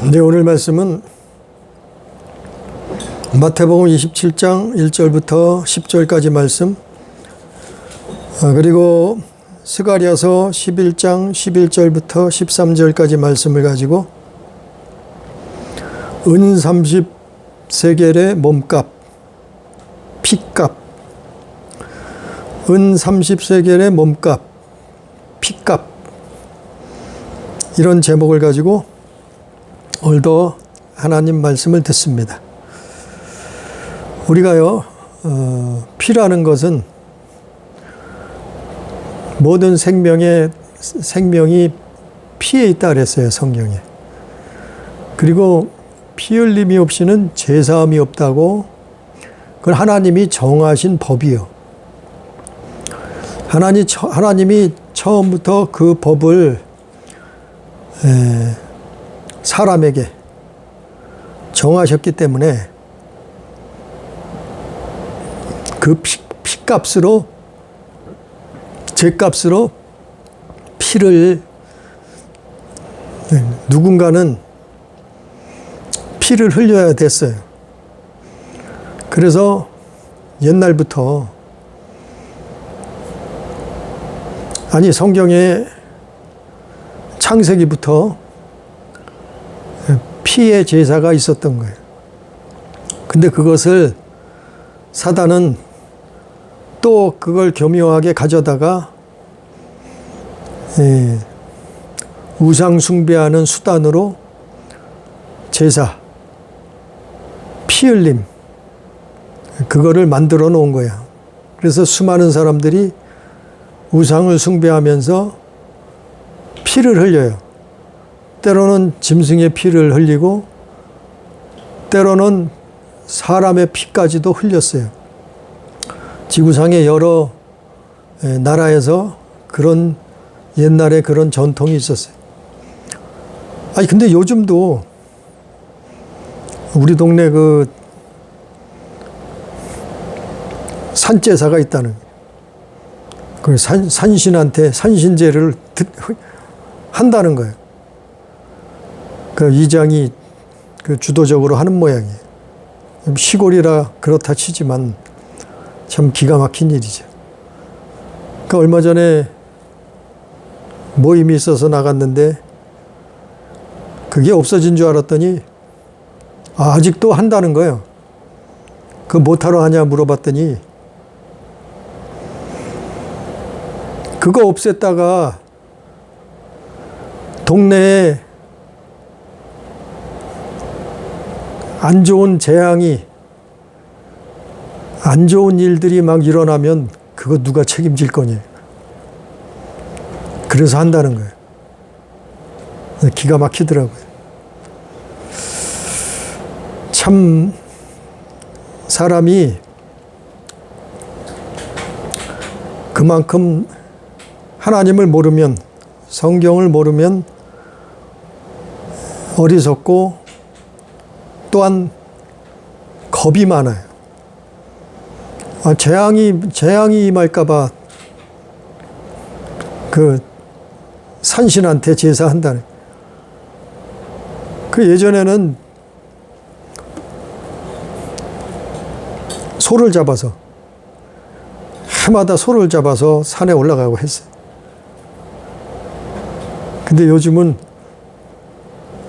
네, 오늘 말씀은 마태복음 27장 1절부터 10절까지 말씀, 그리고 스가랴서 11장 11절부터 13절까지 말씀을 가지고 은 30세겔의 몸값, 핏값, 은 30세겔의 몸값, 핏값, 이런 제목을 가지고 오늘도 하나님 말씀을 듣습니다. 우리가요, 피라는 것은 모든 생명이 피에 있다 그랬어요, 성경에. 그리고 피 흘림이 없이는 제사함이 없다고, 그건 하나님이 정하신 법이요. 하나님이 처음부터 그 법을 사람에게 정하셨기 때문에 그 피값으로, 죄값으로 피를, 누군가는 피를 흘려야 됐어요. 그래서 옛날부터, 성경에 창세기부터 피의 제사가 있었던 거예요. 근데 그것을 사단은 또 그걸 교묘하게 가져다가 우상 숭배하는 수단으로 제사, 피 흘림, 그거를 만들어 놓은 거야. 그래서 수많은 사람들이 우상을 숭배하면서 피를 흘려요. 때로는 짐승의 피를 흘리고 때로는 사람의 피까지도 흘렸어요. 지구상의 여러 나라에서 옛날에 그런 전통이 있었어요. 근데 요즘도 우리 동네 그 산제사가 있다는 거예요. 그 산신한테 산신제를 한다는 거예요. 그 이장이 주도적으로 하는 모양이에요. 시골이라 그렇다 치지만 참 기가 막힌 일이죠. 그러니까 얼마 전에 모임이 있어서 나갔는데 그게 없어진 줄 알았더니 아직도 한다는 거예요. 그 뭐하러 하냐 물어봤더니 그거 없앴다가 동네에 안 좋은 재앙이, 안 좋은 일들이 막 일어나면 그거 누가 책임질 거냐. 그래서 한다는 거예요. 기가 막히더라고요. 참 사람이 그만큼 하나님을 모르면, 성경을 모르면 어리석고 또한 겁이 많아요. 재앙이 임할까봐 그 산신한테 제사한다는. 그 예전에는 소를 잡아서, 해마다 소를 잡아서 산에 올라가고 했어요. 근데 요즘은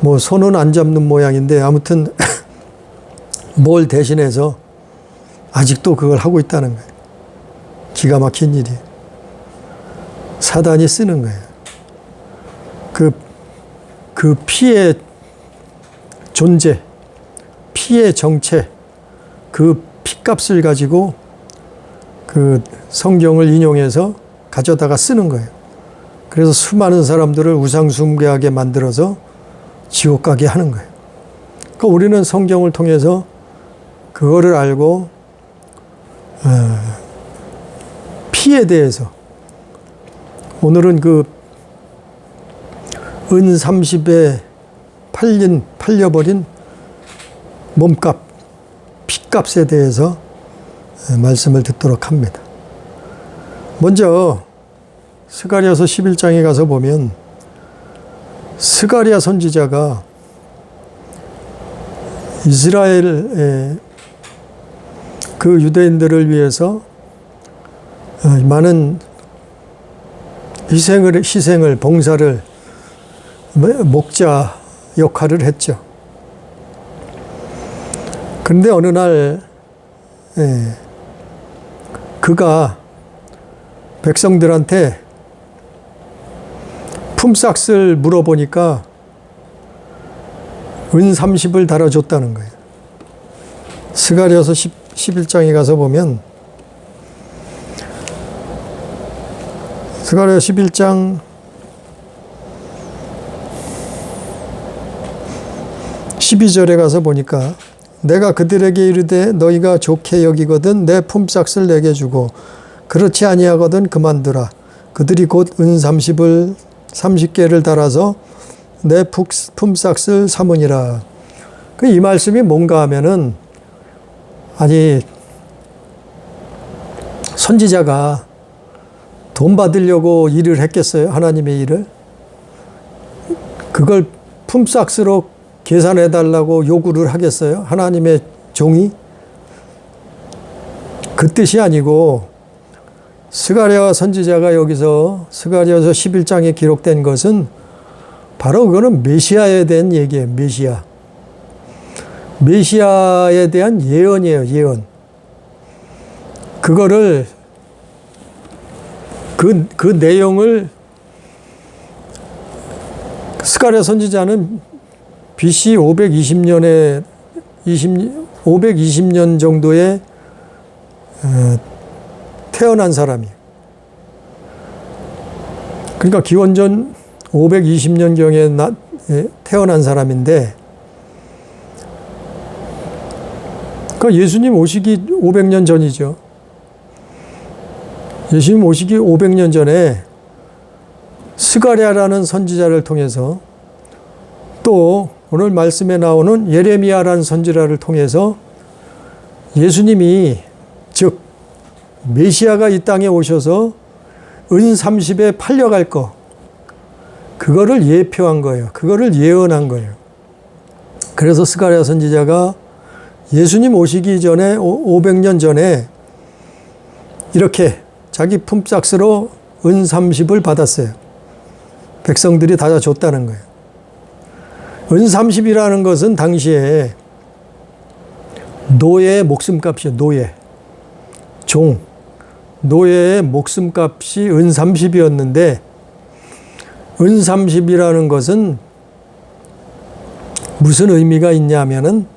뭐 소는 안 잡는 모양인데 아무튼 뭘 대신해서 아직도 그걸 하고 있다는 거예요. 기가 막힌 일이에요. 사단이 쓰는 거예요. 그 피의 존재, 피의 정체, 그 피값을 가지고 그 성경을 인용해서 가져다가 쓰는 거예요. 그래서 수많은 사람들을 우상숭배하게 만들어서 지옥 가게 하는 거예요. 그러니까 우리는 성경을 통해서 그거를 알고 피에 대해서, 오늘은 그 은 30에 팔려버린 몸값, 피값에 대해서 말씀을 듣도록 합니다. 먼저 스가랴서 11장에 가서 보면 스가랴 선지자가 이스라엘의 그 유대인들을 위해서 많은 희생을, 봉사를, 목자 역할을 했죠. 그런데 어느 날, 그가 백성들한테 품삯을 물어보니까 은 30을 달아줬다는 거예요. 스가랴서 11장에 가서 보면 스가랴 11장 12절에 가서 보니까 내가 그들에게 이르되 너희가 좋게 여기거든 내 품삯을 내게 주고 그렇지 아니하거든 그만두라. 그들이 곧 은 30개를 달아서 내 품삯을 삼으니라. 이 말씀이 뭔가 하면은, 아니, 선지자가 돈 받으려고 일을 했겠어요? 하나님의 일을? 그걸 품삯으로 계산해 달라고 요구를 하겠어요? 하나님의 종이? 그 뜻이 아니고, 스가랴 선지자가 여기서 스가랴서 11장에 기록된 것은 바로 그거는 메시아에 대한 얘기예요. 메시아. 메시아에 대한 예언이에요. 예언. 그거를 그 내용을 스가랴 선지자는 BC 520년 정도에 태어난 사람이에요. 그러니까 기원전 520년경에 태어난 사람인데, 그러니까 예수님 오시기 500년 전이죠. 예수님 오시기 500년 전에 스가랴라는 선지자를 통해서, 또 오늘 말씀에 나오는 예레미야라는 선지자를 통해서 예수님이, 즉 메시아가 이 땅에 오셔서 은 30에 팔려갈 거, 그거를 예표한 거예요. 그거를 예언한 거예요. 그래서 스가랴 선지자가 예수님 오시기 전에 500년 전에 이렇게 자기 품삯으로 은 30을 받았어요. 백성들이 다 줬다는 거예요. 은 30이라는 것은 당시에 노예의 목숨값이에요. 노예. 종. 노예의 목숨값이 은 30이었는데, 은 30이라는 것은 무슨 의미가 있냐면은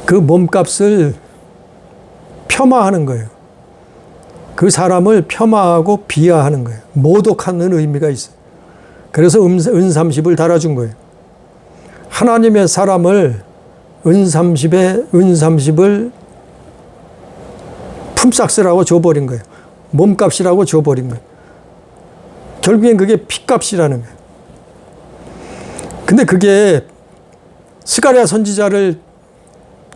그 몸값을 폄하하는 거예요. 그 사람을 폄하하고 비하하는 거예요. 모독하는 의미가 있어요. 그래서 은 30을 달아준 거예요. 하나님의 사람을 은 30을 품삯이라고 줘버린 거예요. 몸값이라고 줘버린 거예요. 결국엔 그게 피값이라는 거예요. 근데 그게 스가랴 선지자를,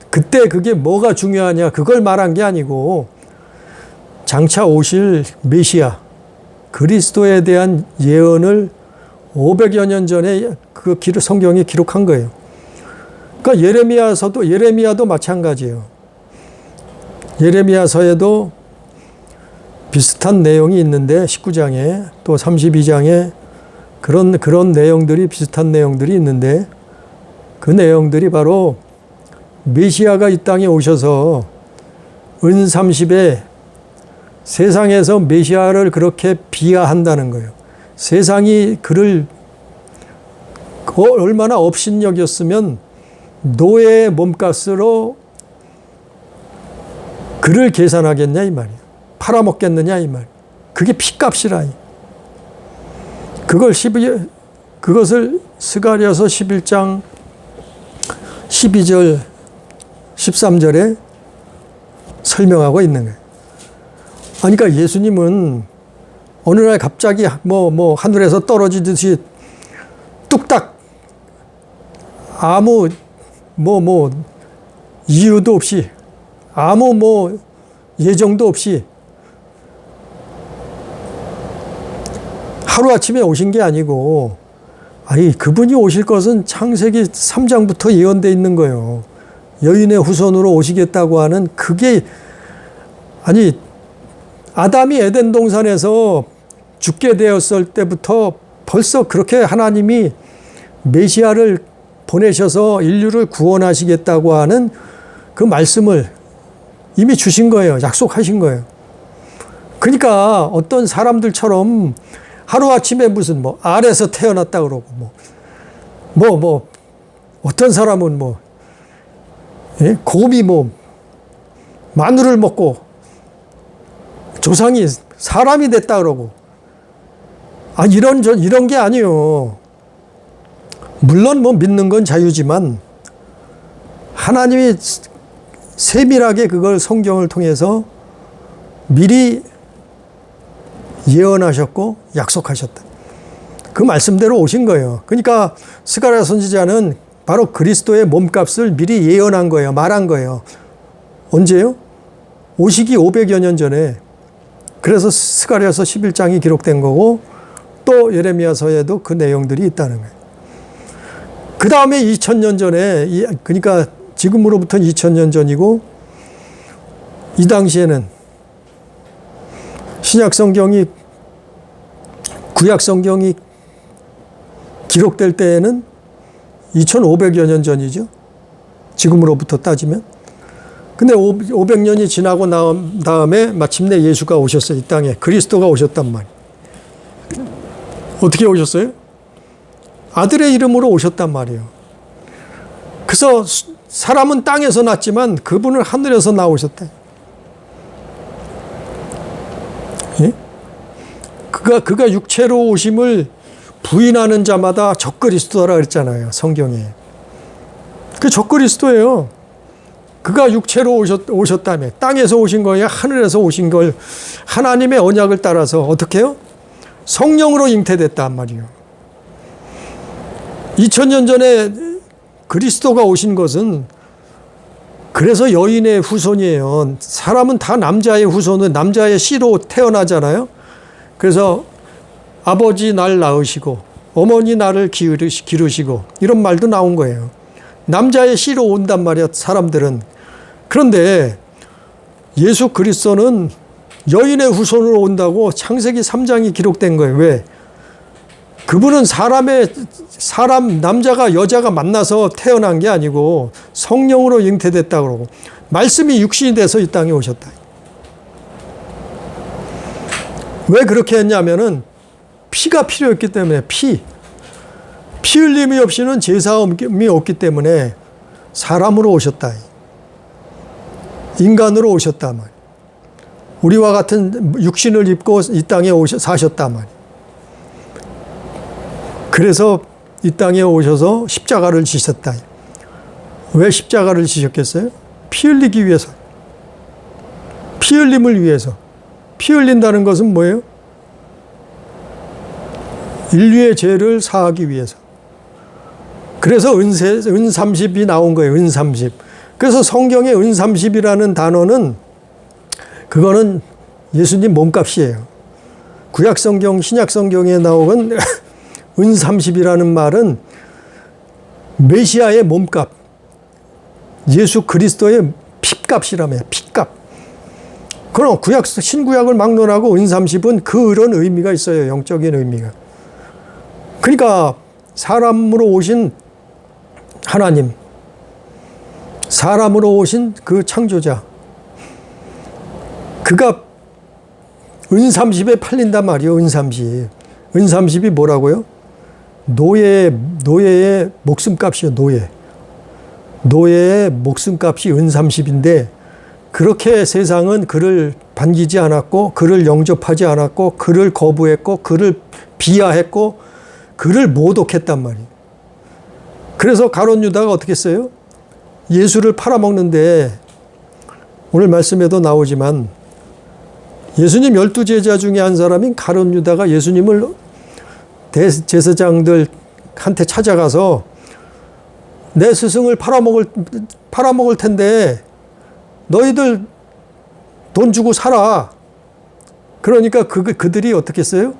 그때 그게 뭐가 중요하냐, 그걸 말한 게 아니고 장차 오실 메시아 그리스도에 대한 예언을 500여 년 전에 그 성경이 기록한 거예요. 그러니까 예레미야도 마찬가지예요. 예레미야서에도 비슷한 내용이 있는데 19장에 또 32장에 그런 내용들이, 비슷한 내용들이 있는데, 그 내용들이 바로 메시아가 이 땅에 오셔서 은 30에 세상에서 메시아를 그렇게 비하한다는 거예요. 세상이 그를 얼마나 업신여겼으면 노예의 몸값으로 그를 계산하겠냐 이 말이에요. 팔아먹겠느냐 이 말. 그게 피값이라. 그것을 스가랴서 11장 12절 13절에 설명하고 있는 거예요. 그러니까 예수님은 어느 날 갑자기 하늘에서 떨어지듯이 뚝딱 아무 이유도 없이, 아무 예정도 없이 하루아침에 오신 게 아니고 아니, 그분이 오실 것은 창세기 3장부터 예언되어 있는 거예요. 여인의 후손으로 오시겠다고 하는 그게, 아니, 아담이 에덴 동산에서 죽게 되었을 때부터 벌써 그렇게 하나님이 메시아를 보내셔서 인류를 구원하시겠다고 하는 그 말씀을 이미 주신 거예요. 약속하신 거예요. 그러니까 어떤 사람들처럼 하루아침에 무슨 뭐 알에서 태어났다 그러고 어떤 사람은 예? 곰이 마늘을 먹고 조상이 사람이 됐다 그러고 이런 게 아니에요. 물론 믿는 건 자유지만 하나님이 세밀하게 그걸 성경을 통해서 미리 예언하셨고 약속하셨다. 그 말씀대로 오신 거예요. 그러니까 스가랴 선지자는 바로 그리스도의 몸값을 미리 예언한 거예요. 말한 거예요. 언제요? 오시기 500여 년 전에. 그래서 스가랴서 11장이 기록된 거고 또 예레미야서에도 그 내용들이 있다는 거예요. 그 다음에 2000년 전에, 그러니까 지금으로부터는 2000년 전이고 이 당시에는 신약 성경이, 구약 성경이 기록될 때에는 2500여 년 전이죠. 지금으로부터 따지면. 근데 500년이 지나고 난 다음에 마침내 예수가 오셨어요. 이 땅에. 그리스도가 오셨단 말이에요. 어떻게 오셨어요? 아들의 이름으로 오셨단 말이에요. 그래서 사람은 땅에서 났지만 그분은 하늘에서 나오셨다. 예? 그가 육체로 오심을 부인하는 자마다 적그리스도라 그랬잖아요. 성경에. 그 적그리스도예요. 그가 육체로 오셨다며. 땅에서 오신 거예요? 하늘에서 오신 걸 하나님의 언약을 따라서 어떻게 해요? 성령으로 잉태됐단 말이에요. 2000년 전에 그리스도가 오신 것은 그래서 여인의 후손이에요. 사람은 다 남자의 후손은 남자의 씨로 태어나잖아요. 그래서 아버지 날 낳으시고 어머니 나를 기르시고 이런 말도 나온 거예요. 남자의 씨로 온단 말이야, 사람들은. 그런데 예수 그리스도는 여인의 후손으로 온다고 창세기 3장이 기록된 거예요. 왜? 그분은 남자가 여자가 만나서 태어난 게 아니고 성령으로 잉태됐다 그러고 말씀이 육신이 돼서 이 땅에 오셨다. 왜 그렇게 했냐면은 피가 필요했기 때문에 피 흘림이 없이는 제사함이 없기 때문에 사람으로 오셨다. 인간으로 오셨다 말. 우리와 같은 육신을 입고 이 땅에 사셨다 말. 그래서 이 땅에 오셔서 십자가를 지셨다. 왜 십자가를 지셨겠어요? 피 흘리기 위해서. 피 흘림을 위해서. 피 흘린다는 것은 뭐예요? 인류의 죄를 사하기 위해서. 그래서 은30이 나온 거예요. 은30. 그래서 성경에 은30이라는 단어는 그거는 예수님 몸값이에요. 구약 성경, 신약 성경에 나오는 은30이라는 말은 메시아의 몸값, 예수 그리스도의 피값이라며요. 피값. 그럼 신구약을 막론하고 은30은 그런 의미가 있어요. 영적인 의미가. 그러니까 사람으로 오신 하나님, 사람으로 오신 그 창조자, 그가 은30에 팔린단 말이에요. 은30. 은30이 뭐라고요? 노예의 목숨값이요. 노예의 목숨값이 은30인데 그렇게 세상은 그를 반기지 않았고 그를 영접하지 않았고 그를 거부했고 그를 비하했고 그를 모독했단 말이에요. 그래서 가룟 유다가 어떻게 했어요? 예수를 팔아먹는데 오늘 말씀에도 나오지만 예수님 12제자 중에 한 사람인 가룟 유다가 예수님을 대제사장들한테 찾아가서 내 스승을 팔아먹을 텐데 너희들 돈 주고 사라. 그러니까 그들이 어떻게 했어요?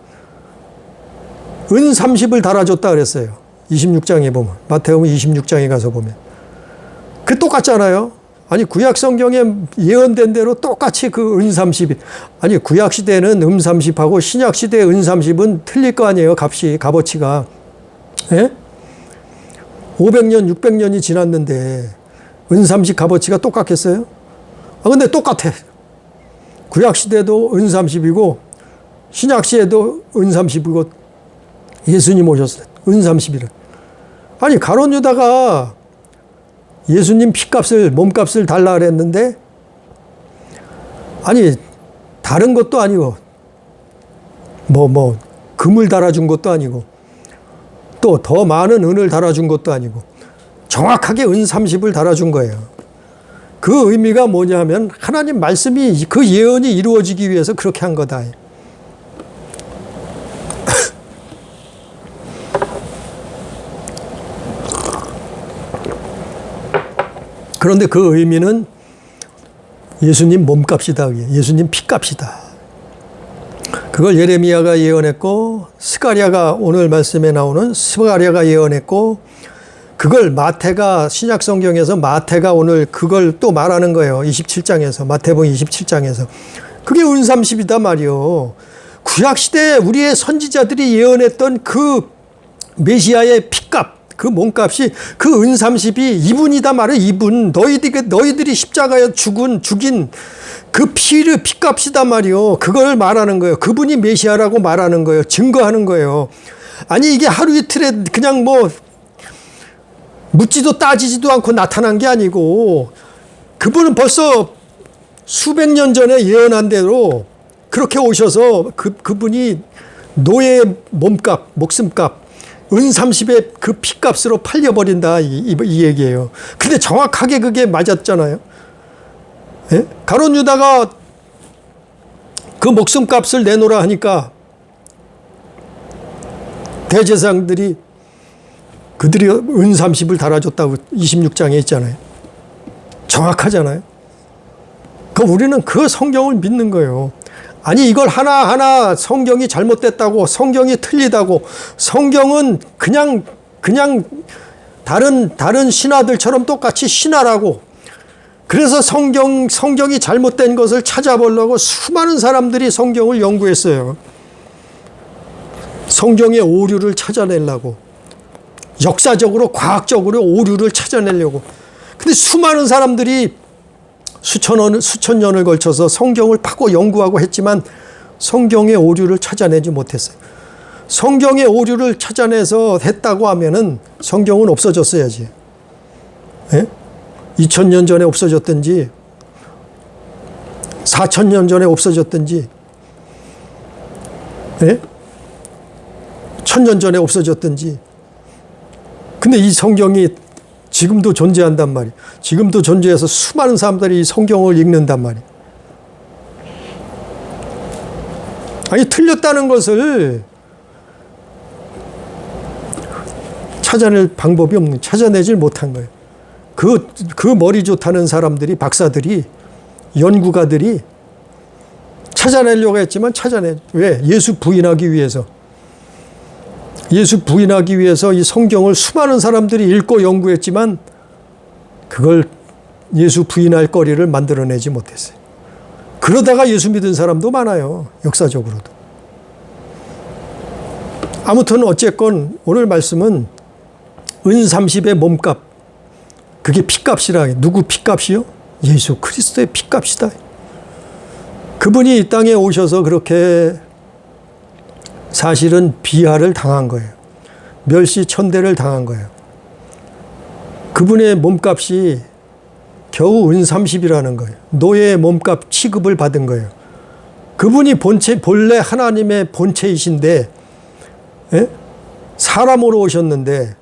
은 30을 달아줬다 그랬어요. 26장에 보면. 마태복음 26장에 가서 보면. 그 똑같잖아요. 아니 구약 성경에 예언된 대로 똑같이 그 은 30이. 아니 구약 시대는 은 30하고 신약 시대의 은 30은 틀릴 거 아니에요. 값어치가. 예? 500년, 600년이 지났는데 은 30 값어치가 똑같겠어요? 아 근데 똑같아. 구약 시대도 은 30이고 신약 시대도 은 30이고 예수님 오셨어요. 은 30이라. 아니 가룟 유다가 예수님 피값을 몸값을 달라 그랬는데 아니 다른 것도 아니고 금을 달아준 것도 아니고 또 더 많은 은을 달아준 것도 아니고 정확하게 은 30을 달아준 거예요. 그 의미가 뭐냐면 하나님 말씀이 그 예언이 이루어지기 위해서 그렇게 한 거다. 그런데 그 의미는 예수님 몸값이다. 예수님 피값이다. 그걸 예레미야가 예언했고 스가랴가 오늘 말씀에 나오는 스가랴가 예언했고 그걸 마태가 신약 성경에서 마태가 오늘 그걸 또 말하는 거예요. 27장에서 마태복음 27장에서 그게 은 30이다 말이요. 구약 시대에 우리의 선지자들이 예언했던 그 메시아의 피값 그 몸값이 그 은 30이 이분이다 말이에요. 이분 너희들이 십자가에 죽인 그 피값이다 말이요. 그걸 말하는 거예요. 그분이 메시아라고 말하는 거예요. 증거하는 거예요. 아니 이게 하루 이틀에 그냥 묻지도 따지지도 않고 나타난 게 아니고 그분은 벌써 수백 년 전에 예언한 대로 그렇게 오셔서 그분이 노예의 몸값, 목숨값 은 30의 그 피값으로 팔려버린다 이 얘기예요. 근데 정확하게 그게 맞았잖아요. 예? 가룟 유다가 그 목숨값을 내놓으라 하니까 대제사장들이 그들이 은 30을 달아줬다고 26장에 있잖아요. 정확하잖아요. 우리는 그 성경을 믿는 거예요. 아니 이걸 하나하나 성경이 잘못됐다고 성경이 틀리다고 성경은 그냥 다른 신화들처럼 똑같이 신화라고 그래서 성경이 잘못된 것을 찾아보려고 수많은 사람들이 성경을 연구했어요. 성경의 오류를 찾아내려고 역사적으로 과학적으로 오류를 찾아내려고 근데 수많은 사람들이 수천 년을 걸쳐서 성경을 파고 연구하고 했지만 성경의 오류를 찾아내지 못했어요. 성경의 오류를 찾아내서 했다고 하면은 성경은 없어졌어야지. 예? 2000년 전에 없어졌든지 4000년 전에 없어졌든지 예? 1000년 전에 없어졌든지 근데 이 성경이 지금도 존재한단 말이에요. 지금도 존재해서 수많은 사람들이 이 성경을 읽는단 말이에요. 아니 틀렸다는 것을 찾아낼 방법이 없는 찾아내질 못한 거예요. 그 머리 좋다는 사람들이 박사들이 연구가들이 찾아내려고 했지만 왜? 예수 부인하기 위해서 이 성경을 수많은 사람들이 읽고 연구했지만 그걸 예수 부인할 거리를 만들어내지 못했어요. 그러다가 예수 믿은 사람도 많아요. 역사적으로도. 아무튼 어쨌건 오늘 말씀은 은 30의 몸값 그게 피값이라. 누구 피값이요? 예수 그리스도의 피값이다. 그분이 이 땅에 오셔서 그렇게 사실은 비하를 당한 거예요. 멸시천대를 당한 거예요. 그분의 몸값이 겨우 은 30이라는 거예요. 노예의 몸값 취급을 받은 거예요. 그분이 본래 하나님의 본체이신데 예? 사람으로 오셨는데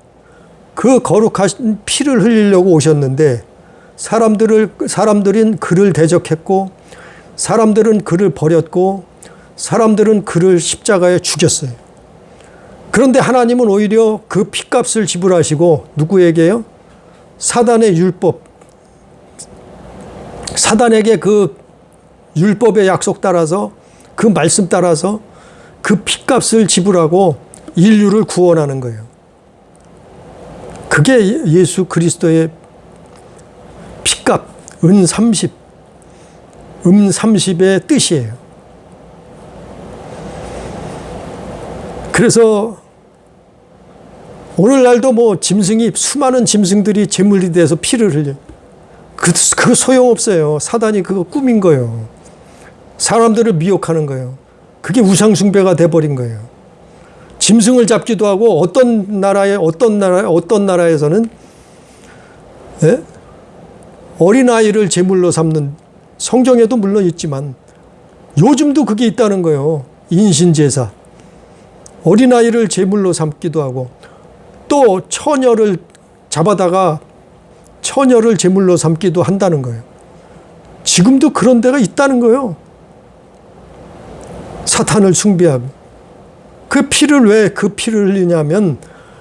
그 거룩하신 피를 흘리려고 오셨는데 사람들은 그를 대적했고 사람들은 그를 버렸고 사람들은 그를 십자가에 죽였어요. 그런데 하나님은 오히려 그 피값을 지불하시고 누구에게요? 사단의 율법, 사단에게 그 율법의 약속 따라서 그 말씀 따라서 그 피값을 지불하고 인류를 구원하는 거예요. 그게 예수 그리스도의 피값, 은 30, 30의 뜻이에요. 그래서 오늘날도 뭐 짐승이, 수많은 짐승들이 제물이 돼서 피를 흘려. 그거 소용없어요. 사단이 그거 꾸민 거예요. 사람들을 미혹하는 거예요. 그게 우상숭배가 돼버린 거예요. 짐승을 잡기도 하고, 어떤 나라에서는, 예? 어린아이를 제물로 삼는, 성경에도 물론 있지만 요즘도 그게 있다는 거예요. 인신제사. 어린아이를 제물로 삼기도 하고, 또 처녀를 잡아다가 처녀를 제물로 삼기도 한다는 거예요. 지금도 그런 데가 있다는 거예요. 사탄을 숭배하고. 그 피를 왜 그 피를 흘리냐면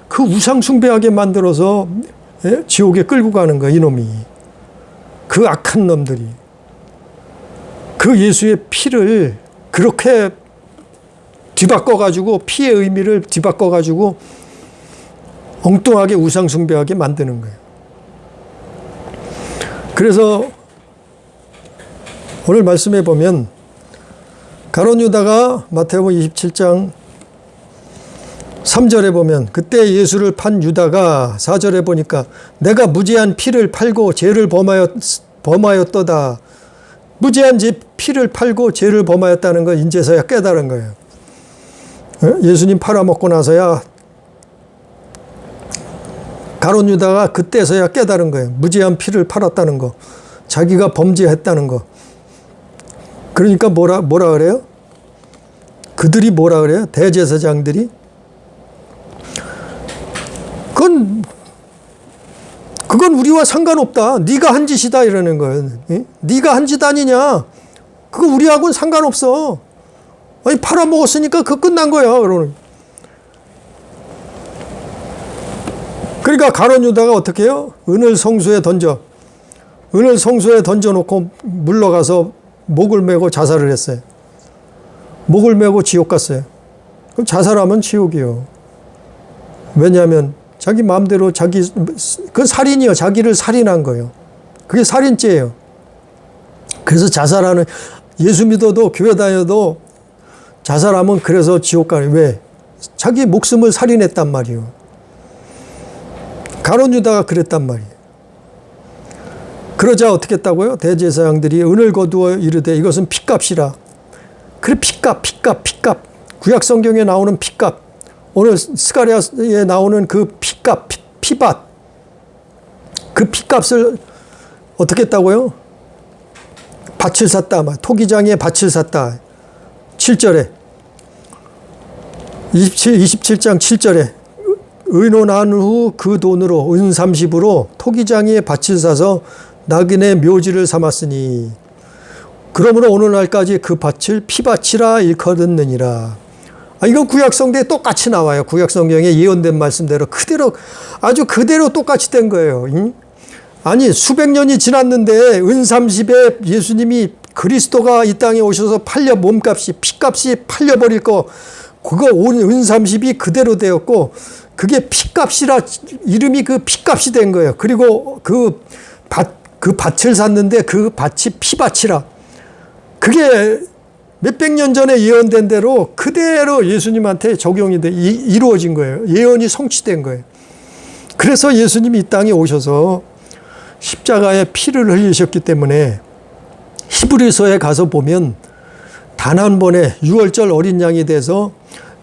그 우상 숭배하게 만들어서, 예? 지옥에 끌고 가는 거예요. 이놈이. 그 악한 놈들이. 그 예수의 피를 그렇게 뒤바꿔가지고, 피의 의미를 뒤바꿔가지고 엉뚱하게 우상 숭배하게 만드는 거예요. 그래서 오늘 말씀해 보면 가룟 유다가 마태복음 27장 3절에 보면, 그때 예수를 판 유다가, 4절에 보니까 내가 무죄한 피를 팔고 죄를 범하였도다. 무죄한 피를 팔고 죄를 범하였다는 걸 인제서야 깨달은 거예요. 예수님 팔아먹고 나서야 가룟 유다가 그때서야 깨달은 거예요. 무죄한 피를 팔았다는 거, 자기가 범죄했다는 거. 그러니까 뭐라 그래요? 그들이 뭐라 그래요? 대제사장들이 그건 우리와 상관없다. 네가 한 짓이다 이러는 거예요. 네가 한 짓 아니냐? 그거 우리하고는 상관없어. 아니, 팔아먹었으니까 그거 끝난 거야. 그러는. 그러니까 가룟 유다가 어떻게 해요? 은을 성소에 던져놓고 물러가서 목을 메고 자살을 했어요. 목을 메고 지옥 갔어요. 그럼 자살하면 지옥이요. 왜냐하면 자기 마음대로 그건 살인이요. 자기를 살인한 거예요. 그게 살인죄예요. 그래서 자살하는, 예수 믿어도 교회 다녀도 자살하면 그래서 지옥 가는. 왜? 자기 목숨을 살인했단 말이에요. 가룟 유다가 그랬단 말이에요. 그러자 어떻게 했다고요? 대제사장들이 은을 거두어 이르되 이것은 피값이라. 그래, 피값. 구약 성경에 나오는 피값. 오늘 스가랴에 나오는 그 피값, 피밭. 그 피값을 어떻게 했다고요? 밭을 샀다. 토기장에 밭을 샀다. 7절에. 27장 7절에. 의논한 후 그 돈으로, 은 30으로 토기장에 밭을 사서 낙인의 묘지를 삼았으니 그러므로 오늘날까지 그 밭을 피밭이라 일컫었느니라. 이건 구약성경에 똑같이 나와요. 구약성경에 예언된 말씀대로 아주 그대로 똑같이 된 거예요. 아니, 수백 년이 지났는데 은 30에 예수님이 그리스도가 이 땅에 오셔서 피값이 팔려버릴 거, 그거 은 30이 그대로 되었고, 그게 피값이라, 이름이 그 피값이 된 거예요. 그리고 그 밭을 샀는데 그 밭이 피밭이라. 그게 몇백 년 전에 예언된 대로 그대로 예수님한테 적용이 이루어진 거예요. 예언이 성취된 거예요. 그래서 예수님이 이 땅에 오셔서 십자가에 피를 흘리셨기 때문에 히브리서에 가서 보면 단 한 번에 유월절 어린 양이 돼서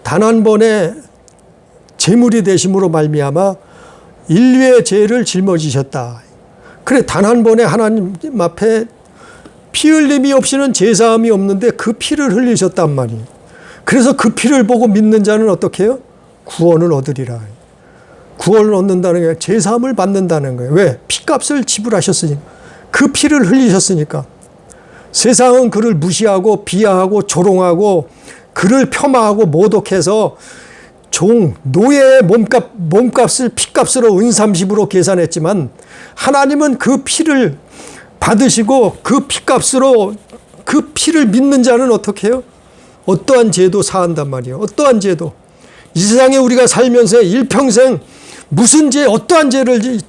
단 한 번에 제물이 되심으로 말미암아 인류의 죄를 짊어지셨다. 그래, 단 한 번에 하나님 앞에 피 흘림이 없이는 제사함이 없는데 그 피를 흘리셨단 말이에요. 그래서 그 피를 보고 믿는 자는 어떻게 해요? 구원을 얻으리라. 구원을 얻는다는 게 제사함을 받는다는 거예요. 왜? 피값을 지불하셨으니까. 그 피를 흘리셨으니까. 세상은 그를 무시하고 비하하고 조롱하고 그를 폄하하고 모독해서 노예의 몸값을 피값으로 은 30으로 계산했지만 하나님은 그 피를 받으시고 그 피값으로 그 피를 믿는 자는 어떻게 해요? 어떠한 죄도 사한단 말이에요. 어떠한 죄도. 이 세상에 우리가 살면서 일평생 무슨 죄, 어떠한 죄를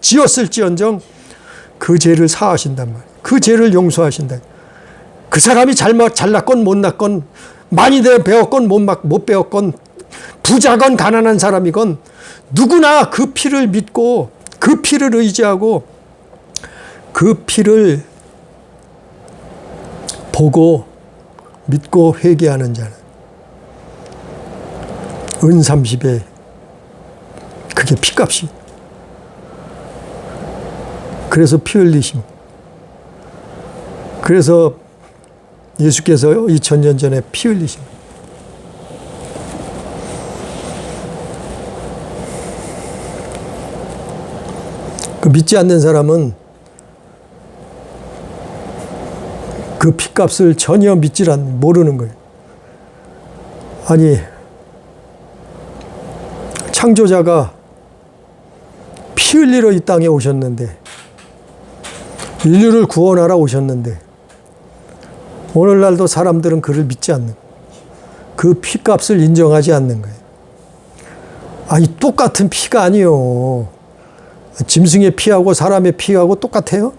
지었을지언정 그 죄를 사하신단 말이에요. 그 죄를 용서하신다. 그 사람이 잘났건 못났건, 많이 배웠건 못 배웠건, 부자건 가난한 사람이건 누구나 그 피를 믿고 그 피를 의지하고 그 피를 보고 믿고 회개하는 자는 은 30에 그게 피값이. 그래서 피 흘리심. 그래서 예수께서 2000년 전에 피 흘리심. 그 믿지 않는 사람은 그 피값을 전혀 모르는 거예요. 아니, 창조자가 피 흘리러 이 땅에 오셨는데, 인류를 구원하러 오셨는데, 오늘날도 사람들은 그를 믿지 않는, 그 피값을 인정하지 않는 거예요. 아니, 똑같은 피가 아니요. 짐승의 피하고 사람의 피하고 똑같아요?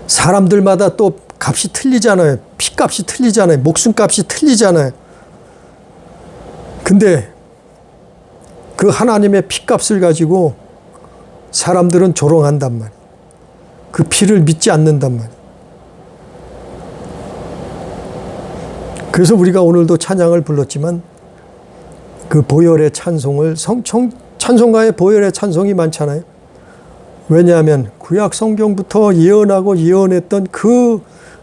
사람들마다 또 값이 틀리잖아요. 피값이 틀리잖아요. 목숨값이 틀리잖아요. 근데 그 하나님의 피값을 가지고 사람들은 조롱한단 말이에요. 그 피를 믿지 않는단 말이에요. 그래서 우리가 오늘도 찬양을 불렀지만 그 보혈의 찬송을 찬송가에 보혈의 찬송이 많잖아요. 왜냐하면 구약 성경부터 예언하고 예언했던 그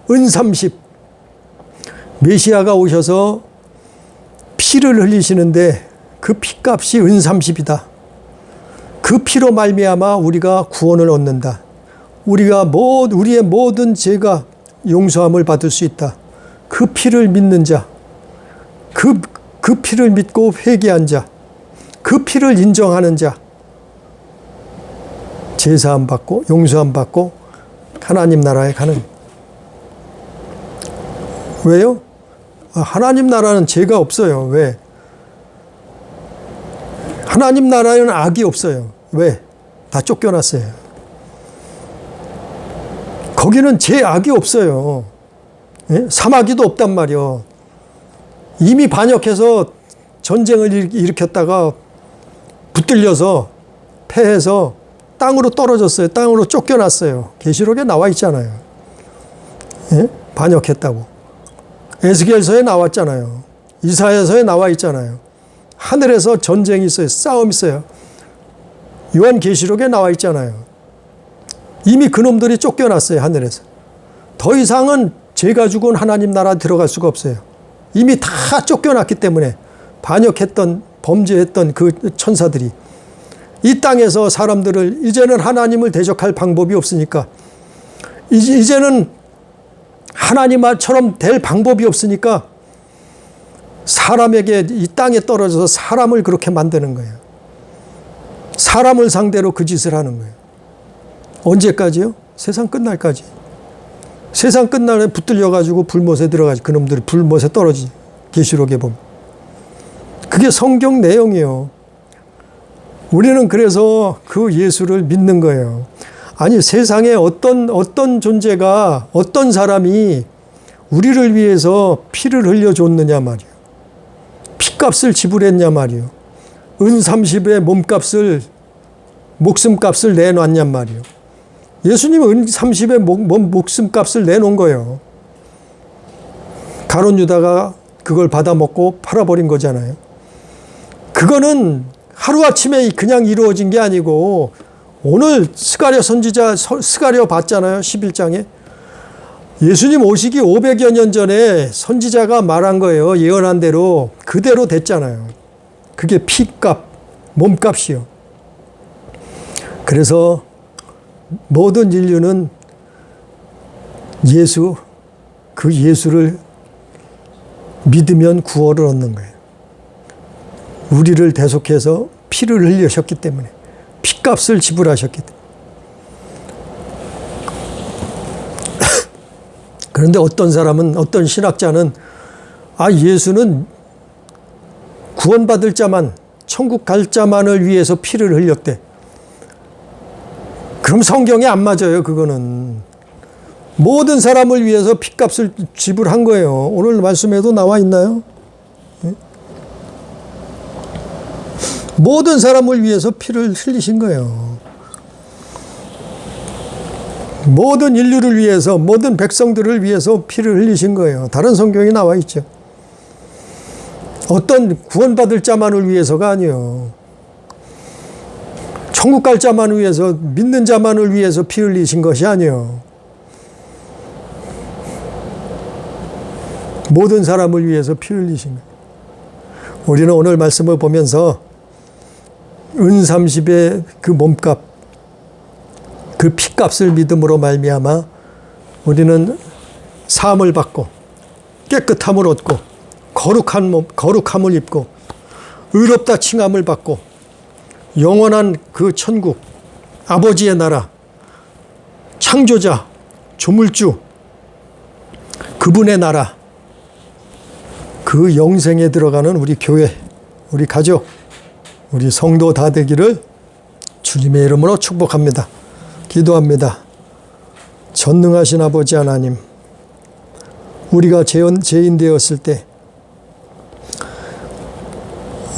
은30 메시아가 오셔서 피를 흘리시는데 그 피값이 은30이다. 그 피로 말미암아 우리가 구원을 얻는다. 우리의 모든 죄가 용서함을 받을 수 있다. 그 피를 믿는 자, 그 피를 믿고 회개한 자, 그 피를 인정하는 자, 제사함 받고 용서함 받고 하나님 나라에 가는. 왜요? 하나님 나라는 죄가 없어요. 왜? 하나님 나라에는 악이 없어요. 왜? 다 쫓겨났어요. 거기는 악이 없어요. 예? 사마귀도 없단 말이요. 이미 반역해서 전쟁을 일으켰다가 붙들려서 패해서 땅으로 떨어졌어요. 땅으로 쫓겨났어요. 계시록에 나와 있잖아요. 예? 반역했다고. 에스겔서에 나왔잖아요. 이사야서에 나와 있잖아요. 하늘에서 전쟁이 있어요. 싸움이 있어요. 요한계시록에 나와 있잖아요. 이미 그놈들이 쫓겨났어요. 하늘에서. 더 이상은 죄가 죽은 하나님 나라 들어갈 수가 없어요. 이미 다 쫓겨났기 때문에 반역했던 범죄했던 그 천사들이 이 땅에서 사람들을 이제는 하나님을 대적할 방법이 없으니까 이제는 하나님처럼 될 방법이 없으니까 사람에게 이 땅에 떨어져서 사람을 그렇게 만드는 거예요. 사람을 상대로 그 짓을 하는 거예요. 언제까지요? 세상 끝날까지. 세상 끝날에 붙들려가지고 불못에 들어가지. 그놈들이 불못에 떨어지지. 계시록에 보면. 그게 성경 내용이에요. 우리는 그래서 그 예수를 믿는 거예요. 아니, 세상에 어떤 존재가, 어떤 사람이 우리를 위해서 피를 흘려줬느냐 말이에요. 피값을 지불했냐 말이에요. 은30의 몸값을, 목숨값을 내놨냔 말이에요. 예수님은 은30의 목숨값을 내놓은 거예요. 가룟 유다가 그걸 받아먹고 팔아버린 거잖아요. 그거는 하루아침에 그냥 이루어진 게 아니고 오늘 스가랴 선지자 스가랴 봤잖아요. 11장에. 예수님 오시기 500여 년 전에 선지자가 말한 거예요. 예언한 대로 그대로 됐잖아요. 그게 피값, 몸값이요. 그래서 모든 인류는 그 예수를 믿으면 구원을 얻는 거예요. 우리를 대속해서 피를 흘리셨기 때문에, 피값을 지불하셨기 때문에. 그런데 어떤 사람은, 어떤 신학자는 예수는 구원받을 자만, 천국 갈 자만을 위해서 피를 흘렸대. 그럼 성경에 안 맞아요, 그거는. 모든 사람을 위해서 피값을 지불한 거예요. 오늘 말씀에도 나와 있나요? 모든 사람을 위해서 피를 흘리신 거예요. 모든 인류를 위해서, 모든 백성들을 위해서 피를 흘리신 거예요. 다른 성경에 나와 있죠. 어떤 구원받을 자만을 위해서가 아니에요. 천국 갈 자만을 위해서, 믿는 자만을 위해서 피 흘리신 것이 아니에요. 모든 사람을 위해서 피 흘리신 거예요. 우리는 오늘 말씀을 보면서 은 30의 그 몸값, 그 피값을 믿음으로 말미암아 우리는 사함을 받고 깨끗함을 얻고 거룩한 몸, 거룩함을 입고 의롭다 칭함을 받고 영원한 그 천국, 아버지의 나라, 창조자, 조물주, 그분의 나라, 그 영생에 들어가는 우리 교회, 우리 가족, 우리 성도 다 되기를 주님의 이름으로 축복합니다. 기도합니다. 전능하신 아버지 하나님, 우리가 죄인 되었을 때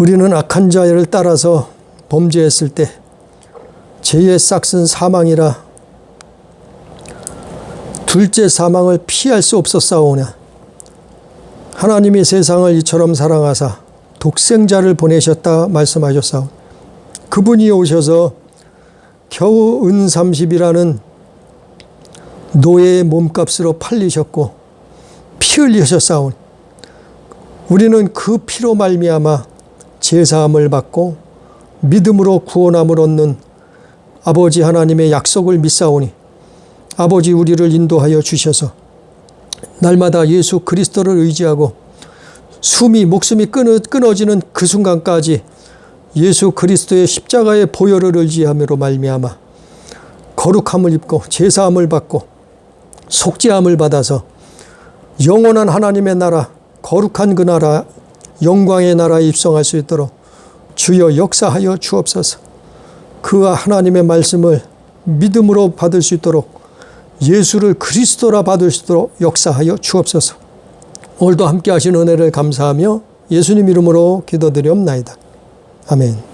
우리는 악한 자를 따라서 범죄했을 때 죄의 싹은 사망이라 둘째 사망을 피할 수 없었사오냐. 하나님이 세상을 이처럼 사랑하사 독생자를 보내셨다 말씀하셨사오. 그분이 오셔서 겨우 은 30이라는 노예의 몸값으로 팔리셨고 피 흘리셨사오니 우리는 그 피로 말미암아 제사함을 받고 믿음으로 구원함을 얻는 아버지 하나님의 약속을 믿사오니 아버지 우리를 인도하여 주셔서 날마다 예수 그리스도를 의지하고 목숨이 끊어지는 그 순간까지 예수 그리스도의 십자가의 보혈을 의지함으로 말미암아 거룩함을 입고 제사함을 받고 속죄함을 받아서 영원한 하나님의 나라, 거룩한 그 나라, 영광의 나라에 입성할 수 있도록 주여 역사하여 주옵소서. 그 하나님의 말씀을 믿음으로 받을 수 있도록 예수를 그리스도라 받을 수 있도록 역사하여 주옵소서. 오늘도 함께 하신 은혜를 감사하며 예수님 이름으로 기도드리옵나이다. 아멘.